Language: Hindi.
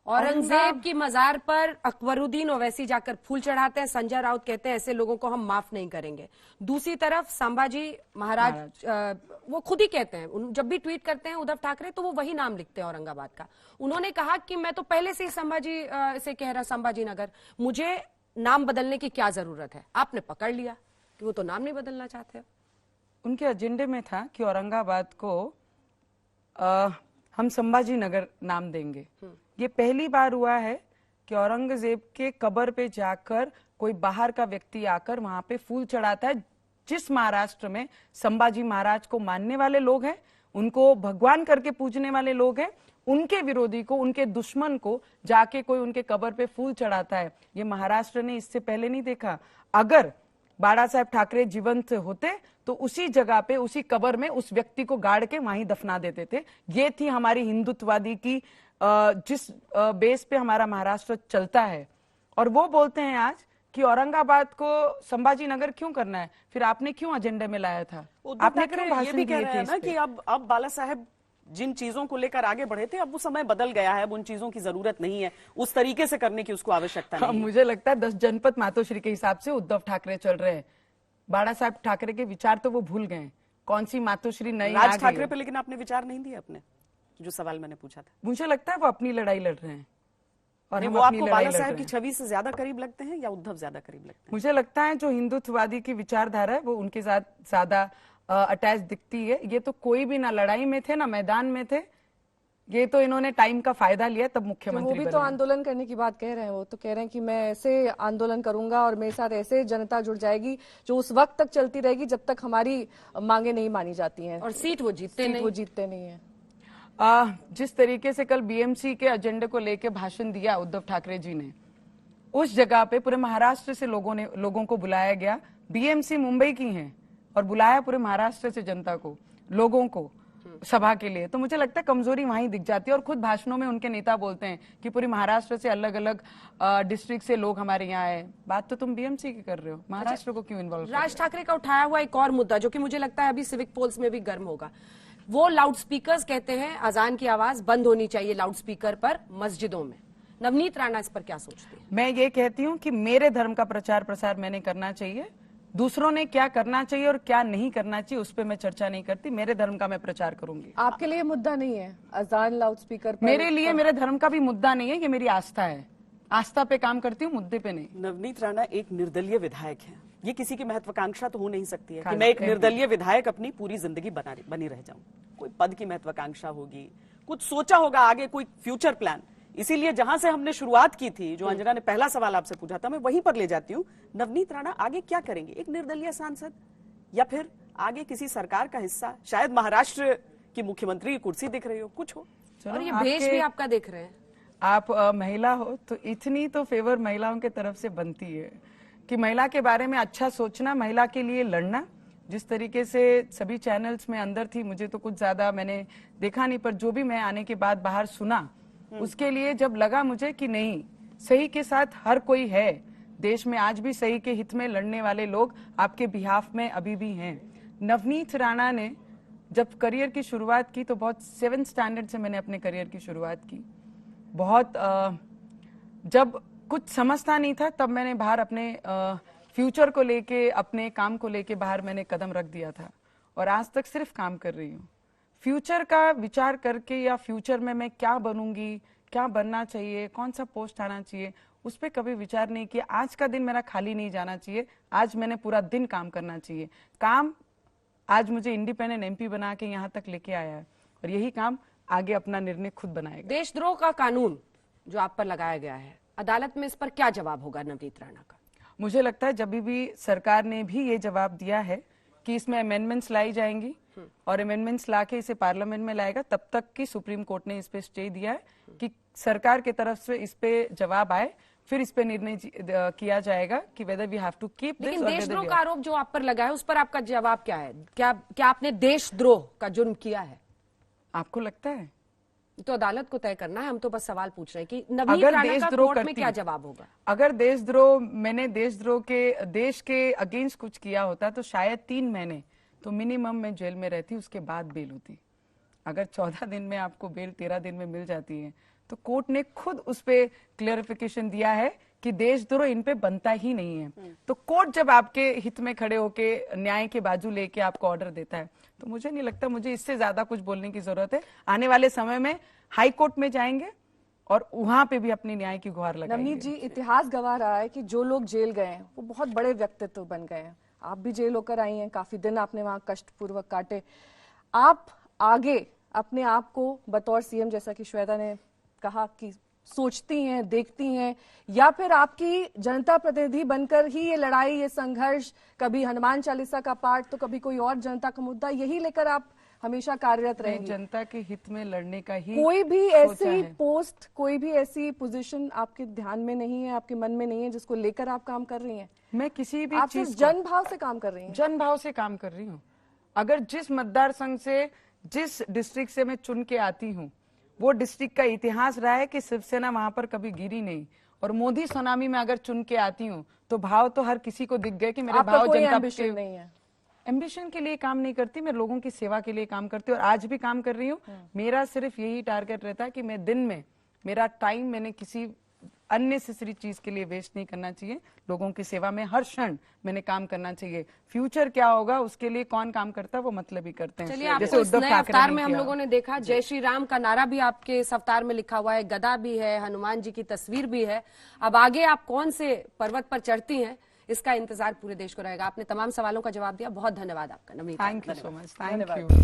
औरंगजेब की मजार पर अकबरुद्दीन ओवैसी जाकर फूल चढ़ाते हैं। संजय राउत कहते हैं ऐसे लोगों को हम माफ नहीं करेंगे। दूसरी तरफ संभाजी महाराज वो खुद ही कहते हैं, जब भी ट्वीट करते हैं उद्धव ठाकरे तो वो वही नाम लिखते हैं औरंगाबाद का। उन्होंने कहा कि मैं तो पहले से ही संभाजी से कह रहा, संभाजी नगर, मुझे नाम बदलने की क्या जरूरत है। आपने पकड़ लिया कि वो तो नाम नहीं बदलना चाहते। उनके एजेंडे में था कि औरंगाबाद को हम संभाजी नगर नाम देंगे। ये पहली बार हुआ है कि औरंगजेब के कब्र पे जाकर कोई बाहर का व्यक्ति आकर वहां पे फूल चढ़ाता है। जिस महाराष्ट्र में संभाजी महाराज को मानने वाले लोग हैं, उनको भगवान करके पूजने वाले लोग हैं, उनके विरोधी को, उनके दुश्मन को जाके कोई उनके कब्र पे फूल चढ़ाता है, ये महाराष्ट्र ने इससे पहले नहीं देखा। अगर बाला साहेब ठाकरे जीवंत होते तो उसी जगह पे, उसी कब्र में उस व्यक्ति को गाड़ के वहीं दफना देते थे। ये थी हमारी हिंदुत्ववादी की जिस बेस पे हमारा महाराष्ट्र चलता है। और वो बोलते हैं आज कि औरंगाबाद को संभाजी नगर क्यों करना है, फिर आपने क्यों एजेंडे में लाया था? आपने क्यों भाषण दिए थे ना कि अब बाला साहेब जिन चीजों को लेकर आगे बढ़े थे, अब वो समय बदल गया है, अब उन चीजों की जरूरत नहीं है, उस तरीके से करने की उसको आवश्यकता नहीं है। मुझे लगता है 10 जनपद मातोश्री के हिसाब से उद्धव ठाकरे चल रहे हैं। बाला साहब ठाकरे के विचार तो वो भूल गए। कौन सी मातोश्री नई राज ठाकरे पे लेकिन आपने विचार नहीं दिए अपने, जो सवाल मैंने पूछा था। मुझे लगता है वो अपनी लड़ाई लड़ रहे हैं और वो आपको बाला साहब की छवि से ज्यादा करीब लगते हैं या उद्धव ज्यादा करीब लगते हैं? मुझे लगता है जो हिंदुत्ववादी की विचारधारा है वो उनके साथ ज्यादा अटैच दिखती है। ये तो कोई भी ना लड़ाई में थे ना मैदान में थे, ये तो इन्होंने टाइम का फायदा लिया तब मुख्यमंत्री वो भी तो आंदोलन करने की बात कह रहे हैं। वो तो कह रहे हैं कि मैं ऐसे आंदोलन करूंगा और मेरे साथ ऐसे जनता जुड़ जाएगी जो उस वक्त तक चलती रहेगी जब तक हमारी मांगे नहीं मानी जाती हैं। और सीट वो जीतते नहीं है। जिस तरीके से कल बीएमसी के एजेंडे को लेके भाषण दिया उद्धव ठाकरे जी ने, उस जगह पे पूरे महाराष्ट्र से लोगों को बुलाया गया। बीएमसी मुंबई की है और बुलाया पूरे महाराष्ट्र से जनता को, लोगों को सभा के लिए। तो मुझे लगता है कमजोरी वहीं दिख जाती है। और खुद भाषणों में उनके नेता बोलते हैं कि पूरी महाराष्ट्र से अलग अलग डिस्ट्रिक्ट से लोग हमारे यहाँ आए। बात तो तुम बीएमसी की कर रहे हो, महाराष्ट्र को क्यों इन्वॉल्व? राज ठाकरे का उठाया हुआ एक और मुद्दा जो कि मुझे लगता है अभी सिविक पोल्स में भी गर्म होगा, वो लाउड स्पीकर्स कहते हैं अजान की आवाज बंद होनी चाहिए लाउड स्पीकर पर मस्जिदों में। नवनीत राणा इस पर क्या सोचती है? मैं ये कहती हूँ कि मेरे धर्म का प्रचार प्रसार मैंने करना चाहिए, दूसरों ने क्या करना चाहिए और क्या नहीं करना चाहिए उस पर मैं चर्चा नहीं करती। मेरे धर्म का मैं प्रचार करूंगी। आपके लिए मुद्दा नहीं है अजान लाउड स्पीकर पर? मेरे लिए मेरे धर्म का भी मुद्दा नहीं है, ये मेरी आस्था है। आस्था पे काम करती हूँ, मुद्दे पे नहीं। नवनीत राणा एक निर्दलीय विधायक है, ये किसी की महत्वाकांक्षा तो हो नहीं सकती है कि मैं एक निर्दलीय विधायक अपनी पूरी जिंदगी बनी रह जाऊं। कोई पद की महत्वाकांक्षा होगी, कुछ सोचा होगा आगे, कोई फ्यूचर प्लान। इसीलिए जहां से हमने शुरुआत की थी, जो अंजना ने पहला सवाल आपसे पूछा था, मैं वहीं पर ले जाती हूँ। नवनीत राणा आगे क्या करेंगे? एक निर्दलीय सांसद या फिर आगे किसी सरकार का हिस्सा? शायद महाराष्ट्र की मुख्यमंत्री की कुर्सी दिख रही हो, कुछ हो। और ये भेष भी आपका देख रहे हैं। आप महिला हो तो इतनी तो फेवर महिलाओं के तरफ से बनती है कि महिला के बारे में अच्छा सोचना, महिला के लिए लड़ना। जिस तरीके से सभी चैनल्स में अंदर थी, मुझे तो कुछ ज्यादा मैंने देखा नहीं, पर जो भी मैं आने के बाद बाहर सुना, उसके लिए जब लगा मुझे कि नहीं, सही के साथ हर कोई है देश में, आज भी सही के हित में लड़ने वाले लोग आपके बिहाफ में अभी भी हैं। नवनीत राणा ने जब करियर की शुरुआत की तो बहुत 7th स्टैंडर्ड से मैंने अपने करियर की शुरुआत की। बहुत जब कुछ समझता नहीं था तब मैंने बाहर अपने फ्यूचर को लेके, अपने काम को लेके बाहर मैंने कदम रख दिया था और आज तक सिर्फ काम कर रही हूँ। फ्यूचर का विचार करके या फ्यूचर में मैं क्या बनूंगी, क्या बनना चाहिए, कौन सा पोस्ट आना चाहिए, उस पर कभी विचार नहीं किया। आज का दिन मेरा खाली नहीं जाना चाहिए, आज मैंने पूरा दिन काम करना चाहिए। काम आज मुझे इंडिपेंडेंट एमपी बना के यहाँ तक लेके आया है और यही काम आगे अपना निर्णय खुद बनाएगा। देशद्रोह का कानून जो आप पर लगाया गया है, अदालत में इस पर क्या जवाब होगा नवनीत राणा का? मुझे लगता है जब भी सरकार ने भी ये जवाब दिया है कि इसमें अमेंडमेंट्स लाई जाएंगी और अमेंडमेंट्स लाके इसे पार्लियामेंट में लाएगा, तब तक की सुप्रीम कोर्ट ने इस पे स्टे दिया है कि सरकार की तरफ से इस पे जवाब आए, फिर इस पे निर्णय किया जाएगा कि whether we have to keep this. लेकिन देशद्रोह का आरोप जो आप पर लगा है उस पर आपका जवाब क्या है? क्या आपने देशद्रोह का जुर्म किया है? आपको लगता है? तो अदालत को तय करना है, हम तो बस सवाल पूछ रहे हैं कि नवनीत राणा का कोर्ट में क्या जवाब होगा? अगर मैंने देशद्रोह के देश के अगेंस्ट कुछ किया होता तो शायद 3 महीने तो मिनिमम मैं जेल में रहती, उसके बाद बेल होती। अगर 14 दिन में आपको बेल 13 दिन में मिल जाती है तो कोर्ट ने खुद उस पे क्लियरिफिकेशन दिया है कि देशद्रोह इन पे बनता ही नहीं है। तो कोर्ट जब आपके हित में खड़े होके न्याय के बाजू लेके आपको ऑर्डर देता है, तो मुझे नहीं लगता मुझे इससे ज्यादा कुछ बोलने की जरूरत है। आने वाले समय में हाई कोर्ट में जाएंगे और वहां पे भी अपनी न्याय की गुहार लगाएंगे। नवनीत जी, इतिहास गवाह रहा है कि जो लोग जेल गए हैं वो बहुत बड़े व्यक्तित्व बन गए हैं। आप भी जेल होकर आई हैं, काफी दिन आपने वहां कष्टपूर्वक काटे। आप आगे अपने आप को बतौर सीएम, जैसा कि श्वेता ने कहा, कि सोचती हैं, देखती हैं, या फिर आपकी जनता प्रतिनिधि बनकर ही ये लड़ाई, ये संघर्ष, कभी हनुमान चालीसा का पाठ तो कभी कोई और जनता का मुद्दा, यही लेकर आप हमेशा कार्यरत रहेंगे? जनता के हित में लड़ने का ही कोई भी ऐसी पोस्ट, कोई भी ऐसी पोजीशन आपके ध्यान में नहीं है, आपके मन में नहीं है, जिसको लेकर आप काम कर रही हैं? मैं किसी भी आप चीज सिर्फ जन भाव से काम कर रही हैं? जन भाव से काम कर रही हूँ। अगर जिस मतदार संघ से, जिस डिस्ट्रिक्ट से मैं चुन के आती हूँ, वो डिस्ट्रिक्ट का इतिहास रहा है कि शिवसेना वहां पर कभी गिरी नहीं, और मोदी सुनामी में अगर चुन के आती हूँ तो भाव तो हर किसी को दिख गए कि मेरे भाव जनता के नहीं है। एम्बिशन के लिए काम नहीं करती, मैं लोगों की सेवा के लिए काम करती हूँ और आज भी काम कर रही हूँ। मेरा सिर्फ यही टारगेट रहता है कि मैं दिन में, मेरा टाइम मैंने किसी अननेसेसरी चीज के लिए वेस्ट नहीं करना चाहिए। लोगों की सेवा में हर क्षण मैंने काम करना चाहिए। फ्यूचर क्या होगा उसके लिए कौन काम करता है वो मतलब ही करते हैं। चलिए, आपको इस नए अवतार में हम लोगों ने देखा, जय श्री राम का नारा भी आपके इस अवतार में लिखा हुआ है, गदा भी है, हनुमान जी की तस्वीर भी है। अब आगे आप कौन से पर्वत पर चढ़ती हैं, इसका इंतजार पूरे देश को रहेगा। आपने तमाम सवालों का जवाब दिया, बहुत धन्यवाद आपका Navneet. Thank you so much. Thank you.